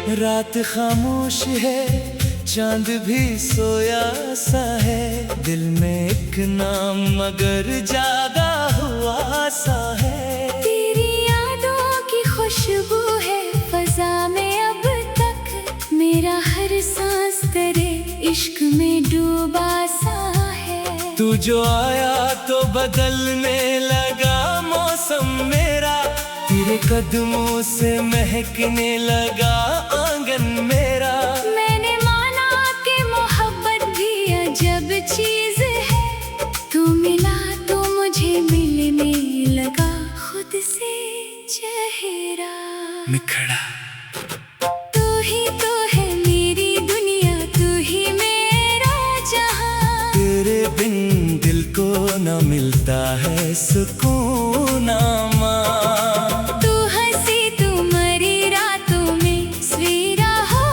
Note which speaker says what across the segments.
Speaker 1: रात खामोश है, चांद भी सोया सा है। दिल में एक नाम मगर जागा हुआ सा है।
Speaker 2: तेरी यादों की खुशबू है फजा में अब तक। मेरा हर सांस तेरे इश्क में डूबा सा है।
Speaker 1: तू जो आया तो बदलने लगा मौसम मेरा। तेरे कदमों से महकने लगा आंगन मेरा।
Speaker 2: मैंने माना कि मोहब्बत भी अजब चीज है। तू मिला तो मुझे मिलने लगा खुद से चेहरा
Speaker 1: निखरा।
Speaker 2: तू ही तो है मेरी दुनिया, तू ही मेरा जहां।
Speaker 1: तेरे बिन दिल को न मिलता है सुकून आमा।
Speaker 2: तू हंसी तू मरी रातों में सवेरा हो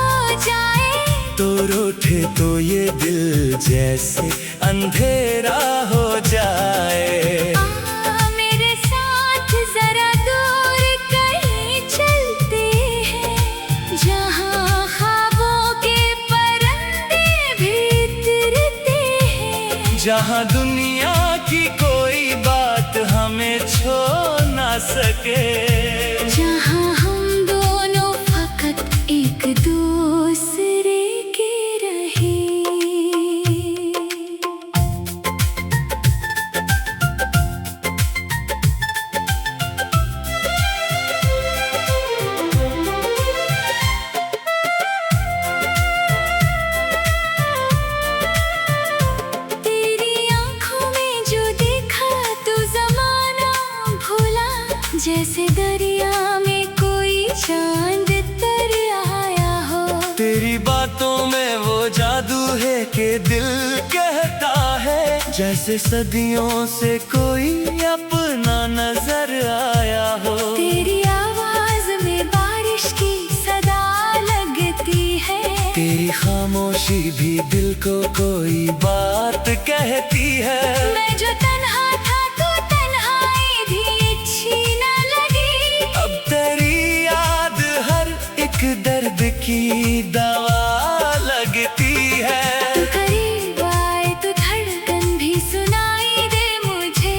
Speaker 2: जाए।
Speaker 1: तो रूठे तो ये दिल जैसे अंधेरा हो जाए।
Speaker 2: मेरे साथ जरा दूर कहीं चलते हैं, जहाँ ख्वाबों के परिंदे भी उतरते हैं।
Speaker 1: जहाँ दुनिया की कोई बात हमें छू ना सके।
Speaker 2: जहाँ हम दोनों फकत एक दूसरे के रहे। तेरी आँखों में जो देखा तू ज़माना भूला। जैसे दरिया में कोई चांद तर आया हो।
Speaker 1: तेरी बातों में वो जादू है कि दिल कहता है। जैसे सदियों से कोई अपना नजर आया हो।
Speaker 2: तेरी आवाज में बारिश की सदा लगती है।
Speaker 1: तेरी खामोशी भी दिल को कोई बात कहती है।
Speaker 2: मैं जो तन्हा था तो तन्हाई भी अच्छी न लगी।
Speaker 1: अब तेरी याद हर एक दर्द की दवा लगती है।
Speaker 2: तू करीब आए तो धड़कन भी सुनाई दे मुझे।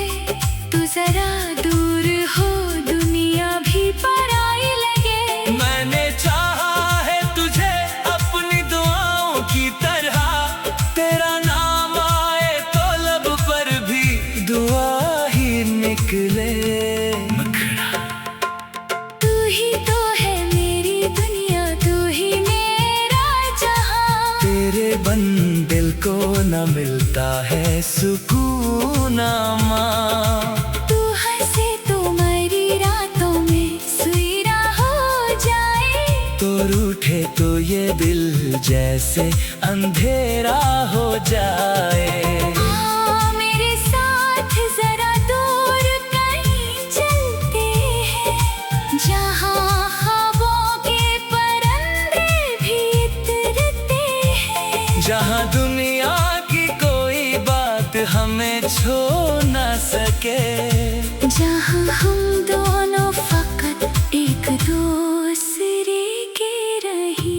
Speaker 2: तू जरा दूर हो दुनिया भी पराई लगे।
Speaker 1: मैंने चाहा है तुझे अपनी दुआओं की तरह। तेरा नाम आए तो लब पर भी दुआ ही निकले।
Speaker 2: तू ही तो है मेरी दुनिया, तू ही मेरा जहां।
Speaker 1: तेरे बन दिल को न मिलता है सुकून आमा।
Speaker 2: तू हंसे तो मेरी रातों में सवेरा हो जाए।
Speaker 1: तो रूठे तो ये दिल जैसे अंधेरा हो जाए।
Speaker 2: मेरे साथ जरा दूर कहीं चलते हैं, जहाँ ख्वाबों के परिंदे भी उतरते हैं।
Speaker 1: जहाँ दुनिया की कोई बात हमें छू ना सके।
Speaker 2: जहाँ हम दोनों फकत एक दूसरे के रही।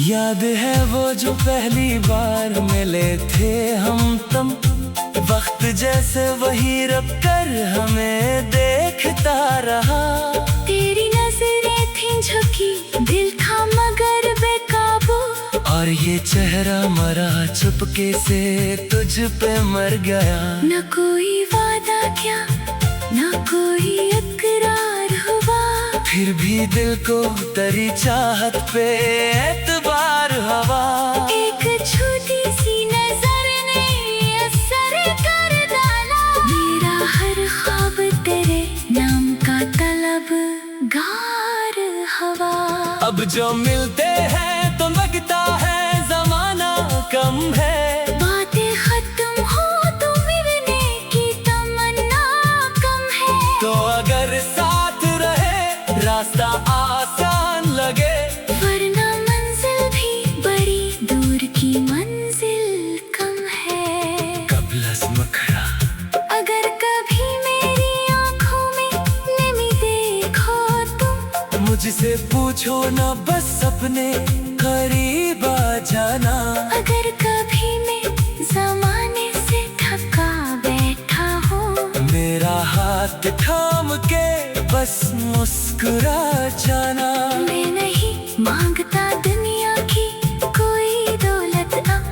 Speaker 1: याद है वो जो पहली बार मिले थे हम तुम। वक्त जैसे वही रब कर हमें देखता रहा।
Speaker 2: तेरी नजरें थी झुकी, दिल था मगर बेकाबू।
Speaker 1: और ये चेहरा मरा चुपके से तुझ पे मर गया।
Speaker 2: न कोई वादा क्या, न कोई इकरार हुआ।
Speaker 1: फिर भी दिल को तेरी चाहत पे एतबार हवा।
Speaker 2: एक छोटी सी नजर ने असर कर डाला। मेरा हर ख्वाब तेरे नाम का तलब गार हवा।
Speaker 1: अब जो मिलते हैं तो लगता है जमाना कम है।
Speaker 2: बातें खत्म हो तो मिलने की तमन्ना कम है।
Speaker 1: तो अगर साथ रहे रास्ता आसान मुझसे पूछो ना, बस अपने करीब आ जाना।
Speaker 2: अगर कभी मैं जमाने से थका बैठा हूँ,
Speaker 1: मेरा हाथ थाम के बस मुस्कुरा जाना।
Speaker 2: मैं नहीं मांगता दुनिया की कोई दौलत अब,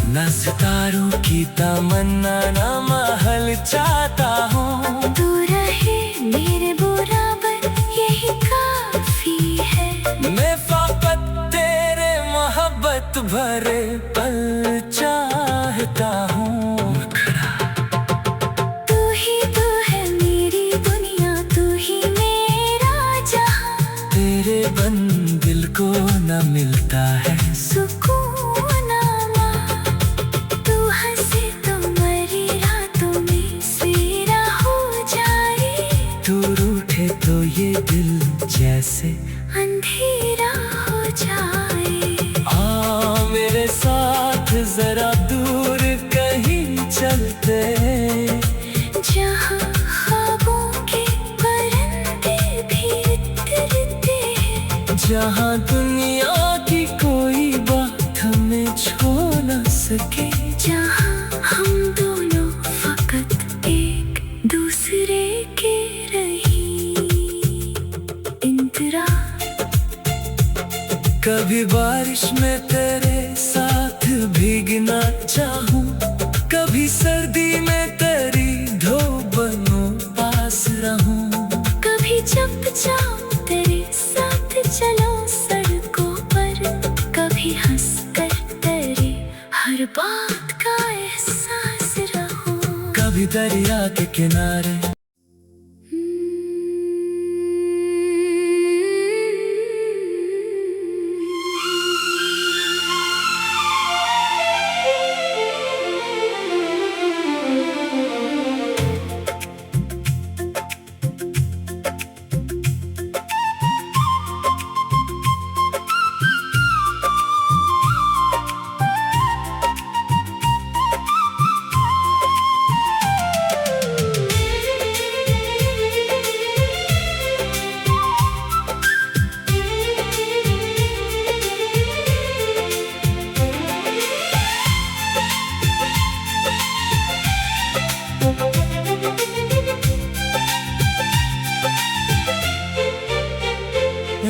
Speaker 1: न सितारों की तमन्ना, न महल चाहता हूँ।
Speaker 2: तू रहे मेरे बराबर यही काफी है।
Speaker 1: मैं फकत तेरे मोहब्बत भरे पल चाहता हूँ।
Speaker 2: तू ही तो है मेरी दुनिया, तू ही मेरा जहां।
Speaker 1: तेरे बन दिल को न मिलता है
Speaker 2: सुकून आमा। तू हंसे तो मरी रातों में सवेरा हो जाए,
Speaker 1: तू रूठे तो ये दिल जैसे
Speaker 2: अंधेरा हो जाए।
Speaker 1: आ मेरे साथ जरा दूर कहीं चलते,
Speaker 2: जहाँ ख्वाबों के परिंदे भी उतरते हैं,
Speaker 1: जहाँ दुनिया की कोई बात हमें छू न सके,
Speaker 2: जहाँ हम दोनों फकत एक दूसरे के रही इंतरा।
Speaker 1: कभी बारिश में तेरे साथ भीगना चाहूं, कभी सर्दी में तेरी धूप बनूं पास रहूं।
Speaker 2: कभी जब चाहो तेरे साथ चलो सड़कों पर, कभी हंस कर तेरे हर बात का एहसास रहो।
Speaker 1: कभी दरिया के किनारे,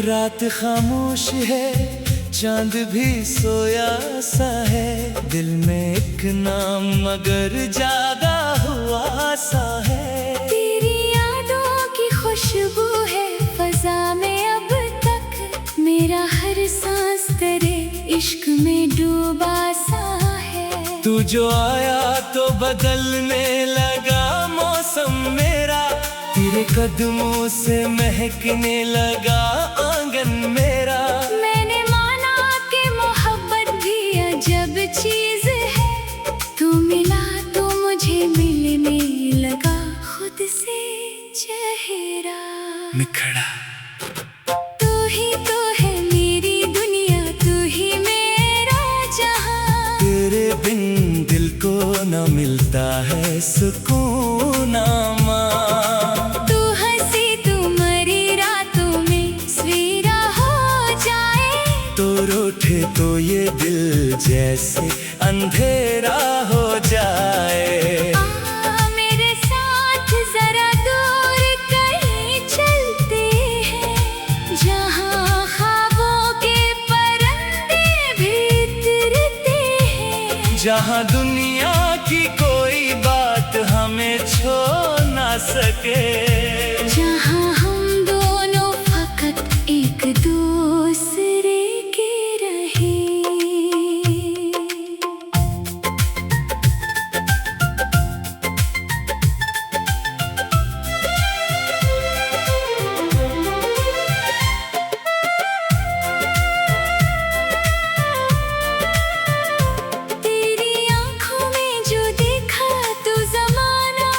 Speaker 1: रात खामोश है, चांद भी सोया सा है। दिल में एक नाम मगर जागा हुआ सा है।
Speaker 2: तेरी यादों की खुशबू है फजा में अब तक, मेरा हर सांस तेरे इश्क में डूबा सा है।
Speaker 1: तू जो आया तो बदलने लगा मौसम मेरा, तेरे कदमों से महकने लगा आंगन मेरा।
Speaker 2: मैंने माना कि मोहब्बत भी अजब चीज है, तू मिला तो मुझे मिलने लगा खुद से चेहरा
Speaker 1: निखरा।
Speaker 2: तू ही तो है मेरी दुनिया, तू ही मेरा जहां।
Speaker 1: तेरे बिन दिल को न मिलता है सुकून आमा।
Speaker 2: तू हंसी तू मरी रातों में सवेरा हो जाए,
Speaker 1: तो रूठे तो ये दिल जैसे अंधेरा हो जाए।
Speaker 2: आ मेरे साथ जरा दूर कहीं चलते हैं, जहाँ ख्वाबों के परिंदे भी उतरते हैं,
Speaker 1: जहाँ दुनिया की कोई बात हमें छू ना सके,
Speaker 2: जहाँ हम दोनों फकत एक दूसरे के रहे। तेरी आंखों में जो देखा तू जमाना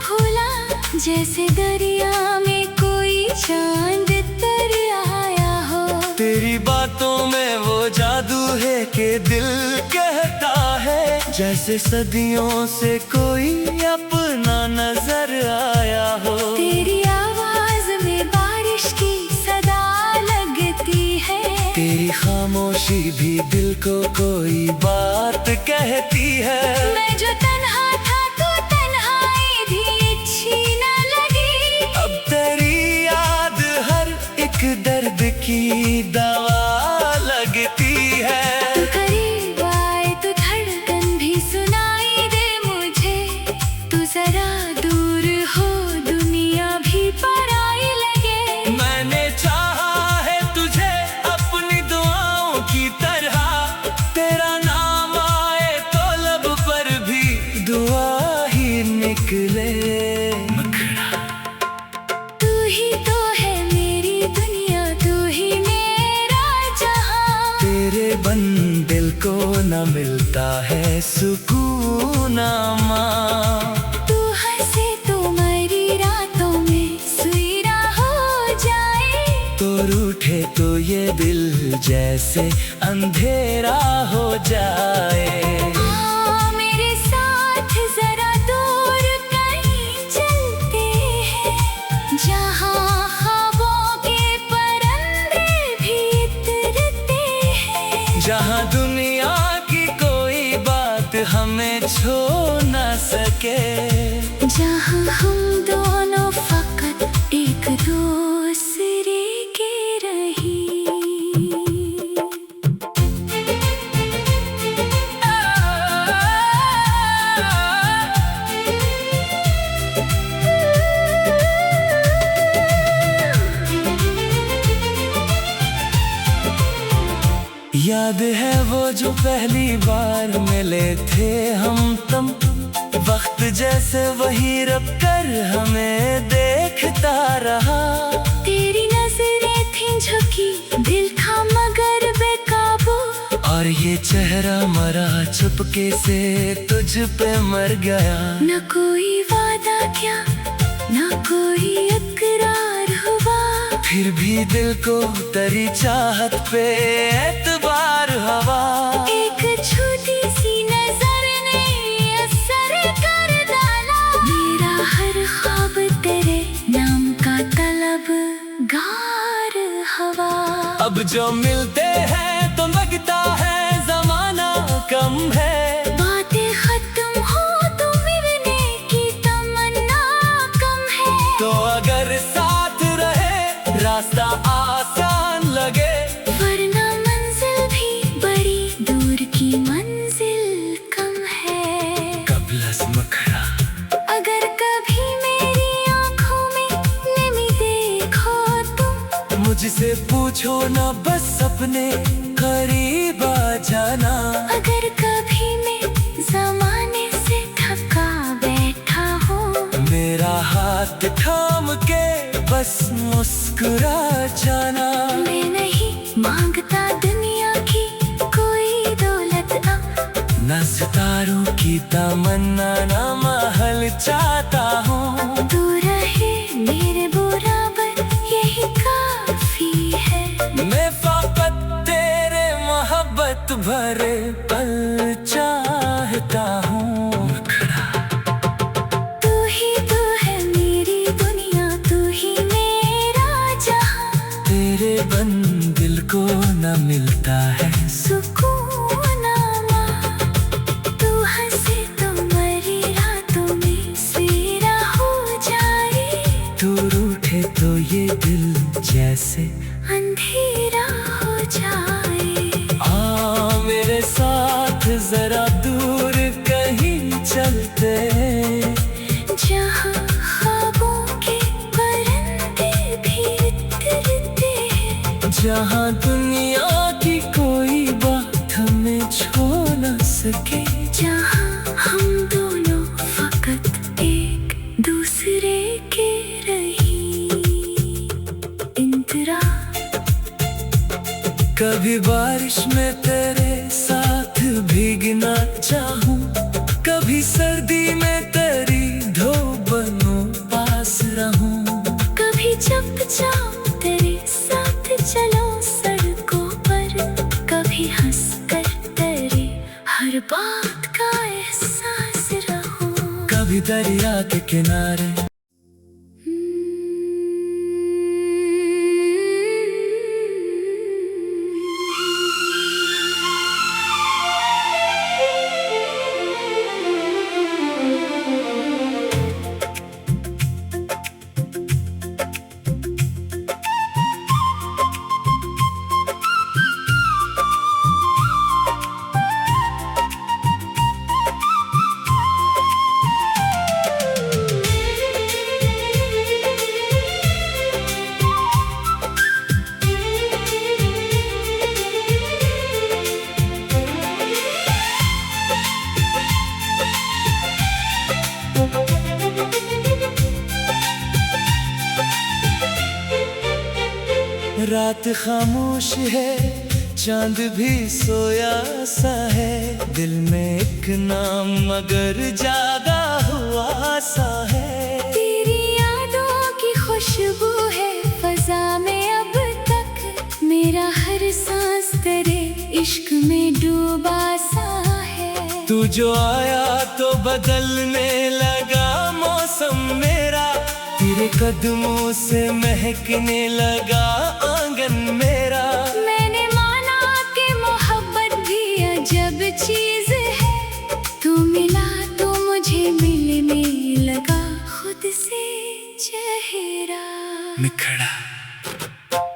Speaker 2: भूला, जैसे दरिया में कोई चांद तर आया हो।
Speaker 1: तेरी बातों में वो जादू है कि दिल कहता है, जैसे सदियों से कोई अपना नजर आया हो।
Speaker 2: तेरी आवाज में बारिश की सदा
Speaker 1: खामोशी भी दिल को कोई बात कहती है।
Speaker 2: मैं जो तन्हा था तो तन्हाई भी अच्छी न लगी।
Speaker 1: अब तेरी याद हर एक दर्द की दवा लगती है।
Speaker 2: तू करीब आए तो धड़कन भी सुनाई दे मुझे। तू जरा दूर हो दुनिया भी पराई लगे।
Speaker 1: मैंने चाहा है तुझे अपनी दुआओं की तरह, तेरा नाम आए तो लब पर भी दुआ ही निकले।
Speaker 2: तू ही तो है मेरी दुनिया, तू ही मेरा जहां।
Speaker 1: तेरे बन दिल को न मिलता है सुकून माँ।
Speaker 2: तू हंसे तो मेरी रातों में सुईरा हो जाए।
Speaker 1: तो रूठे तो ये दिल जैसे अंधेरा हो जाए।
Speaker 2: हाँ मेरे साथ जरा दूर कहीं चलते हैं, जहाँ ख्वाबों के परिंदे भी उतरते हैं।
Speaker 1: जहाँ दुनिया की कोई बात हमें छू न सके।
Speaker 2: जहाँ हम दोनों फकत एक दूसरे के रही।
Speaker 1: याद है वो जो पहली बार मिले थे हम तुम, वक्त जैसे वही रब कर हमें देखता रहा।
Speaker 2: तेरी नजरें थी झुकी, दिल था मगर बेकाबू।
Speaker 1: और ये चेहरा मरा चुपके से तुझ पे मर गया।
Speaker 2: न कोई वादा क्या, न कोई इकरार हुआ।
Speaker 1: फिर भी दिल को तेरी चाहत पे एतबार हवा।
Speaker 2: एक छोटी सी नजर ने असर कर डाला। मेरा हर ख्वाब तेरे नाम का तलबगार हवा।
Speaker 1: अब जो मिलते हैं तो लगता है जमाना कम है।
Speaker 2: बातें खत्म हो तो मिलने की तमन्ना कम है।
Speaker 1: तो अगर साथ रहे रास्ता आसान लगे।
Speaker 2: वरना मंजिल भी बड़ी दूर की मंजिल कम है।
Speaker 1: कबलस मखरा
Speaker 2: अगर कभी मेरी आंखों में नमी देखो तुम,
Speaker 1: मुझसे पूछो ना बस अपने करीब आ जाना।
Speaker 2: अगर कभी मैं जमाने से थका बैठा हूँ,
Speaker 1: मेरा हाथ थाम के बस मुस्कुरा जाना।
Speaker 2: मैं नहीं मांगता दुनिया की कोई दौलत अब।
Speaker 1: न सितारों की तमन्ना न महल चाहता हूँ।
Speaker 2: तू रहे मेरे बराबर यही काफी है।
Speaker 1: मैं फकत तेरे मोहब्बत भरे पल चाहता हूँ।
Speaker 2: तू ही तो है मेरी दुनिया, तू ही मेरा जहां।
Speaker 1: तेरे बन दिल को न मिलता है
Speaker 2: सुकून माँ। तू हंसे तो मेरी रातों में सवेरा हो जाए।
Speaker 1: तू रूठे तो ये दिल जैसे
Speaker 2: अंधेरा हो जाए।
Speaker 1: आ मेरे साथ जरा दूर कहीं चलते,
Speaker 2: जहाँ ख्वाबों के परिंदे भी उतरते हैं।
Speaker 1: जहाँ दुनिया की कोई बात हमें छू न सके।
Speaker 2: जहाँ हम दोनों फकत एक दूसरे के रही। इंतरा
Speaker 1: कभी बारिश में तेरे साथ भीगना चाहूं, कभी सर्दी में तेरी धो बनूं पास रहूं।
Speaker 2: कभी चुपचाप तेरे साथ चलो सड़कों पर, कभी हंस कर तेरे हर बात का एहसास रहूं।
Speaker 1: कभी दरिया के किनारे रात खामोश है, चांद भी सोया सा है, दिल में एक नाम मगर जागा हुआ सा है।
Speaker 2: तेरी यादों की खुशबू है फजा में अब तक, मेरा हर सांस तेरे इश्क में डूबा सा है।
Speaker 1: तू जो आया तो बदलने लगा मौसम मेरा, तेरे कदमों से महकने लगा आंगन मेरा।
Speaker 2: मैंने माना कि मोहब्बत भी अजब चीज है, तू मिला तो मुझे मिलने लगा खुद से चेहरा
Speaker 1: निखरा।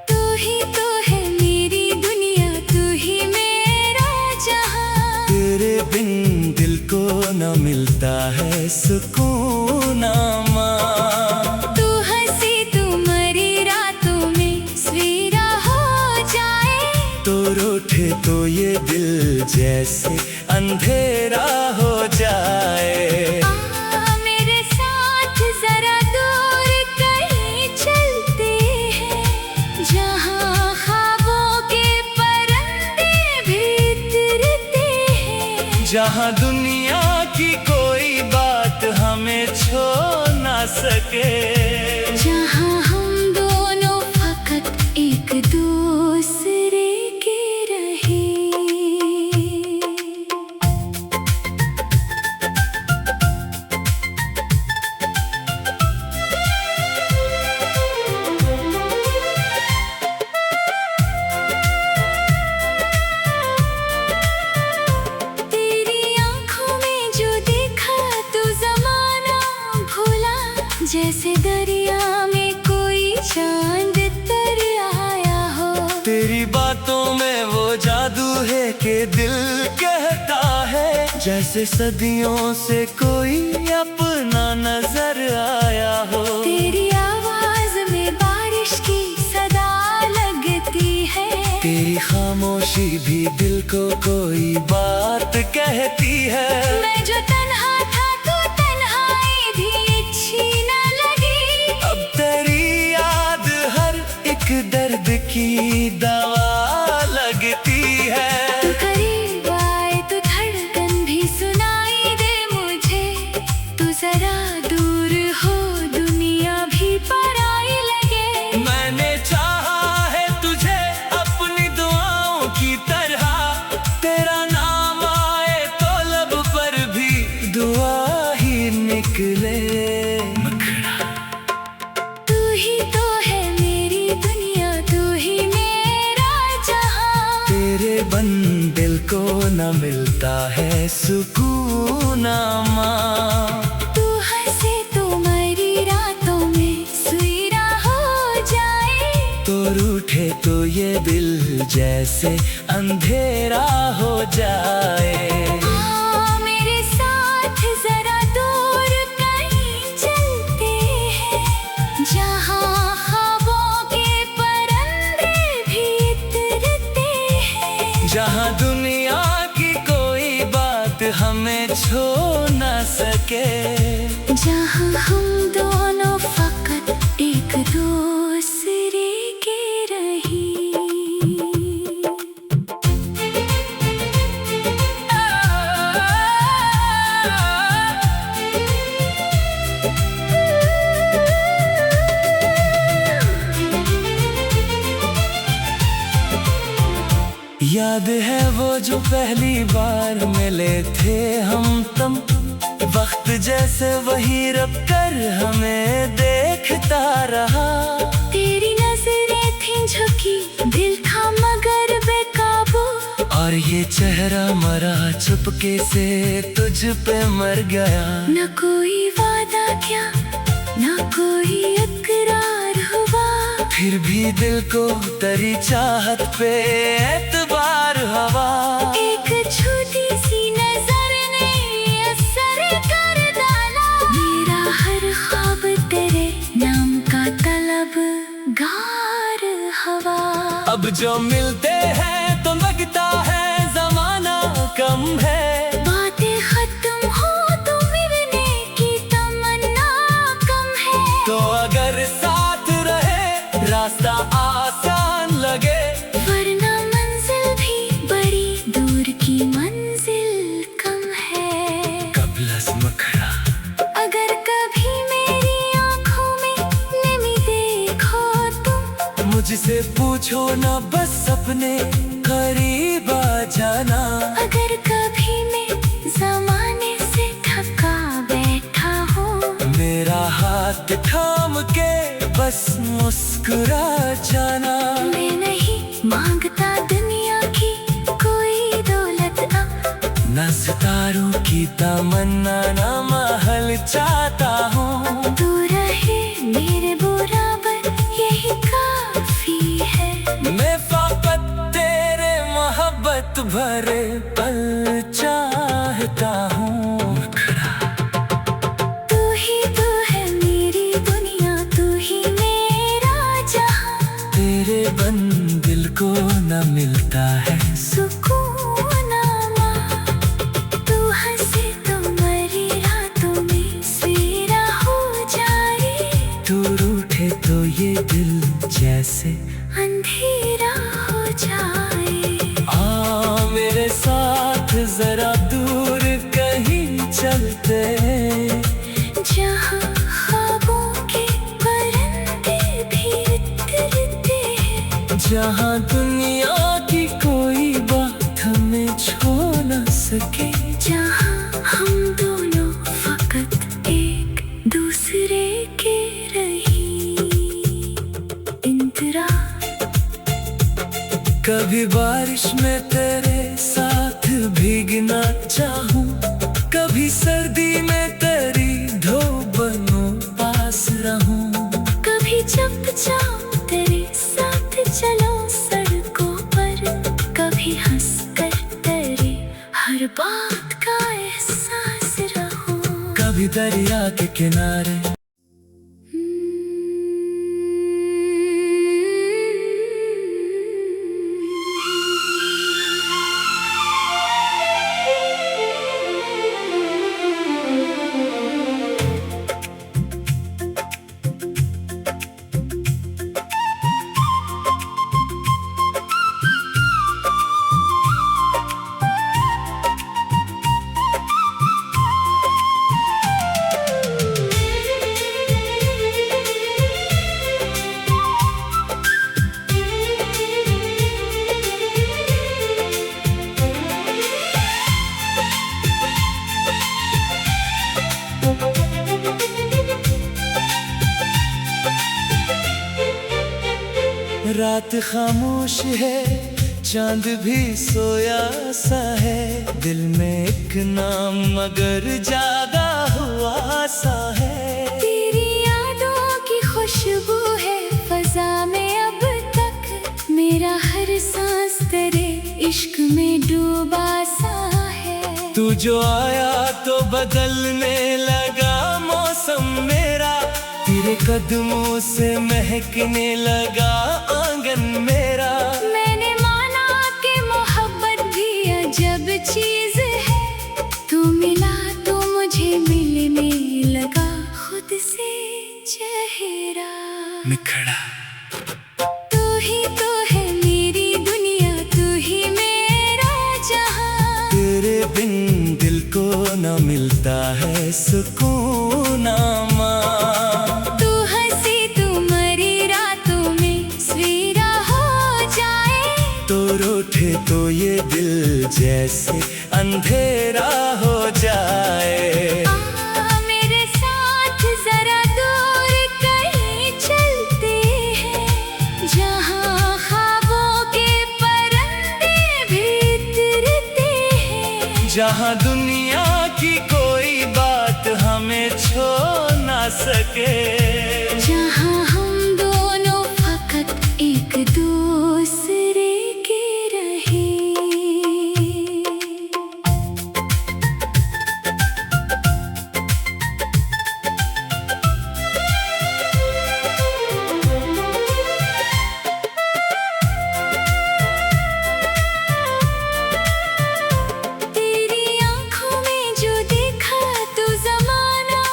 Speaker 2: तू ही तो है मेरी दुनिया, तू ही मेरा जहां,
Speaker 1: तेरे बिन दिल को न मिलता है सुकून माँ।
Speaker 2: तू हंसी तू मरी रातों में सवेरा हो जाए,
Speaker 1: तो रूठे तो ये दिल जैसे अंधेरा हो जाए।
Speaker 2: मेरे साथ जरा दूर कहीं चलते हैं, जहां ख्वाबों के परिंदे भी उतरते हैं,
Speaker 1: जहाँ दुनिया की कोई बात हमें छोड़ ना सके,
Speaker 2: जहां हम दोनों फकत एक दूसरे के रहे। तेरी आंखों में जो देखा तू जमाना भूला, जैसे दरिया में कोई चांद तर आया हो।
Speaker 1: तेरी बातों में वो जादू है कि दिल कहता है, जैसे सदियों से कोई अपना नजर आया हो।
Speaker 2: तेरी आवाज में बारिश की सदा लगती है,
Speaker 1: तेरी खामोशी भी दिल को कोई बात कहती है।
Speaker 2: मैं जो तन्हा था तो तन्हाई भी अच्छी न लगी,
Speaker 1: अब तेरी याद हर एक दर्द की दवा लगती है।
Speaker 2: तू करीब आए तो धड़कन भी सुनाई दे मुझे, तू जरा दूर हो दुनिया भी पराई लगे।
Speaker 1: मैंने चाहा है तुझे अपनी दुआओं की तरह, तेरा नाम आए तो लब पर भी दुआ ही निकले।
Speaker 2: तू ही तो है मेरी दुनिया, तू ही मेरा जहां,
Speaker 1: तेरे बन दिल को न मिलता है सुकून माँ।
Speaker 2: तू हंसे तो मेरी रातों में सवेरा हो जाए,
Speaker 1: तो रूठे तो ये दिल जैसे अंधेरा हो जाए।
Speaker 2: मेरे साथ जरा दूर कहीं चलते हैं, जहां ख्वाबों के परिंदे भी उतरते हैं,
Speaker 1: जहाँ दुनिया की कोई बात हमें छोड़ ना सके,
Speaker 2: जहां हम दोनों फकत एक दूसरे के रही।
Speaker 1: याद है वो जो पहली बार मिले थे हम तम, वक्त जैसे वही रब कर हमें देखता रहा।
Speaker 2: तेरी नजरें थी झुकी, दिल था मगर बेकाबू,
Speaker 1: और ये चेहरा मरा चुपके से तुझ पे मर गया।
Speaker 2: न कोई वादा क्या न कोई इकरार हुआ,
Speaker 1: फिर भी दिल को तेरी चाहत पे एतबार हवा।
Speaker 2: एक छोटी सी नजर ने असर कर डाला, मेरा हर ख्वाब तेरे नाम का तलब गार हवा।
Speaker 1: अब जो मिलते हैं तो लगता है जमाना कम है,
Speaker 2: बातें खत्म हो तो मिलने की तमन्ना कम है।
Speaker 1: तो अगर साथ रहे रास्ता आसान मुझसे पूछो ना बस अपने करीब आ जाना।
Speaker 2: अगर कभी मैं जमाने से थका बैठा हूँ,
Speaker 1: मेरा हाथ थाम के बस मुस्कुरा जाना।
Speaker 2: मैं नहीं मांगता दुनिया की कोई दौलत अब,
Speaker 1: ना सितारों की तमन्ना ना महल चाहता हूँ।
Speaker 2: तू रहे मेरे बराबर यही काफी है।
Speaker 1: मैं फकत तेरे मोहब्बत भरे पल चाहता हूँ।
Speaker 2: तू ही तो है मेरी दुनिया, तू ही मेरा जहां।
Speaker 1: तेरे बन दिल को न मिलता है
Speaker 2: सुकून आमा। तू हंसे तो मरी रातों में सवेरा हो जाए,
Speaker 1: तू रूठे तो ये दिल जैसे
Speaker 2: अंधेरा हो जाए।
Speaker 1: आ मेरे साथ जरा दूर कहीं चलते,
Speaker 2: जहाँ ख्वाबों के परिंदे भी उतरते हैं,
Speaker 1: जहाँ दुनिया की कोई बात हमें छू न सके।
Speaker 2: जहाँ हम दोनों फकत एक दूसरे के रही इंतजार।
Speaker 1: कभी बारिश में तेरे साथ भीगना चाहूं, कभी सर्दी में तेरी धूप बनूं पास रहूं।
Speaker 2: कभी जब चाहो तेरे साथ चलो सड़कों पर, कभी हंस कर तेरे हर बात का एहसास रहूं।
Speaker 1: कभी दरिया के किनारे रात खामोश है, चांद भी सोया सा है। दिल में एक नाम मगर जागा हुआ सा है।
Speaker 2: तेरी यादों की खुशबू है फजा में अब तक, मेरा हर सांस तेरे इश्क में डूबा सा है।
Speaker 1: तू जो आया तो बदलने लगा मौसम मेरा, तेरे कदमों से महकने लगा आंगन मेरा।
Speaker 2: मैंने माना कि मोहब्बत भी अजब चीज है, तू मिला तो मुझे मिलने लगा खुद से चेहरा
Speaker 1: निखरा।
Speaker 2: तू ही तो है मेरी दुनिया, तू ही मेरा जहां।
Speaker 1: तेरे बिन दिल को न मिलता है सुकून आमा।
Speaker 2: तू हंसी तू मरी रातों में सवेरा हो जाए,
Speaker 1: तो रूठे तो ये दिल जैसे अंधेरा हो जाए।
Speaker 2: आ मेरे साथ जरा दूर कहीं चलते हैं, जहाँ ख्वाबों के परिंदे भी उतरते हैं।
Speaker 1: जहाँ दुनिया की कोई बात हमें छू ना सके।
Speaker 2: जहाँ हम दोनों फकत एक दूसरे के रहे। तेरी आँखों में जो देखा तू जमाना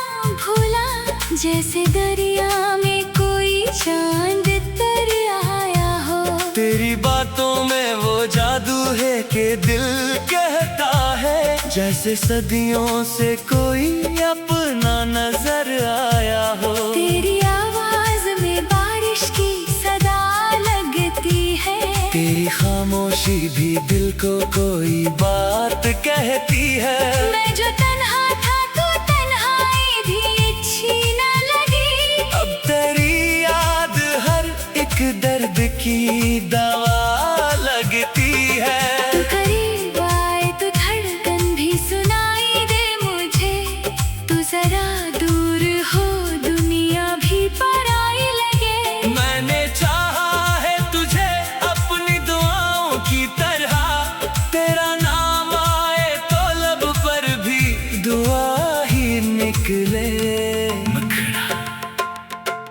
Speaker 2: भूला, जैसे दरिया में कोई चांद तर आया हो।
Speaker 1: तेरी बातों में वो जादू है कि दिल कहता है, जैसे सदियों से कोई अपना नजर आया हो।
Speaker 2: तेरी आवाज में बारिश की सदा
Speaker 1: तेरी खामोशी भी दिल को कोई बात कहती है।
Speaker 2: मैं जो तन्हा था तो तन्हाई भी अच्छी न लगी।
Speaker 1: अब तेरी याद हर एक दर्द की दवा लगती है।
Speaker 2: तू करीब आए तो धड़कन भी सुनाई दे मुझे। तू जरा दूर हो दुनिया भी पराई लगे।
Speaker 1: मैंने चाहा है तुझे अपनी दुआओं की तरह, तेरा नाम आए तो लब पर भी दुआ ही निकले।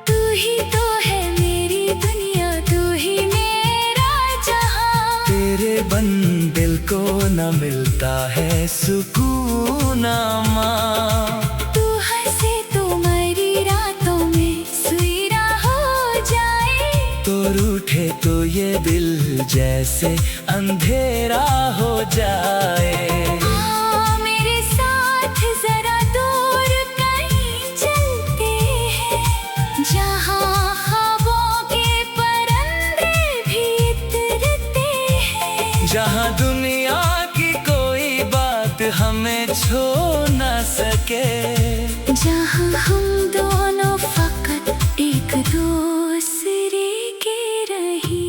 Speaker 2: तू ही तो है मेरी दुनिया, तू ही मेरा जहां।
Speaker 1: तेरे बन दिल को न मिलता है सुकून माँ।
Speaker 2: तू हंसे तो मेरी रातों में सुई ना हो जाए।
Speaker 1: तो रूठे तो ये दिल जैसे अंधेरा हो जाए।
Speaker 2: हाँ, मेरे साथ जरा दूर कहीं चलते हैं, जहाँ ख्वाबों के परिंदे भी उतरते हैं।
Speaker 1: जहाँ दुनिया की कोई बात हमें छू न सके।
Speaker 2: जहाँ हम दोनों फकत एक दूसरे के रही।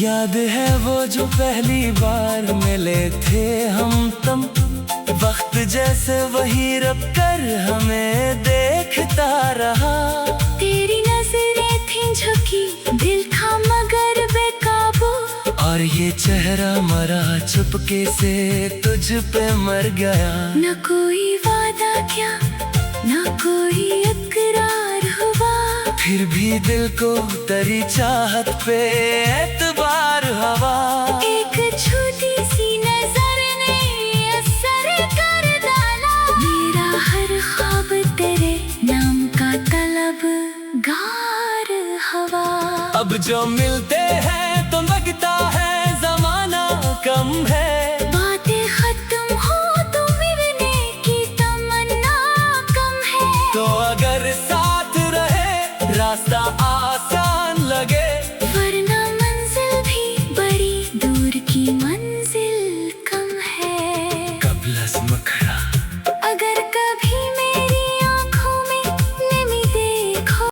Speaker 1: याद है वो जो पहली बार मिले थे हम तम, वक्त जैसे वही रब कर हमें देखता रहा।
Speaker 2: तेरी नजरें थी झुकी, दिल था मगर बेकाबू।
Speaker 1: और ये चेहरा मरा चुपके से तुझ पे मर गया।
Speaker 2: न कोई वादा क्या, न कोई इकरार हुआ।
Speaker 1: फिर भी दिल को तेरी चाहत पे एतबार हवा।
Speaker 2: एक छोटी सी नजर ने असर कर डाला। मेरा हर ख्वाब तेरे नाम का तलबगार हवा।
Speaker 1: अब जो मिलते हैं तो लगता है जमाना कम है।
Speaker 2: बातें खत्म हो तो मिलने की तमन्ना कम है।
Speaker 1: तो अगर साथ रहे रास्ता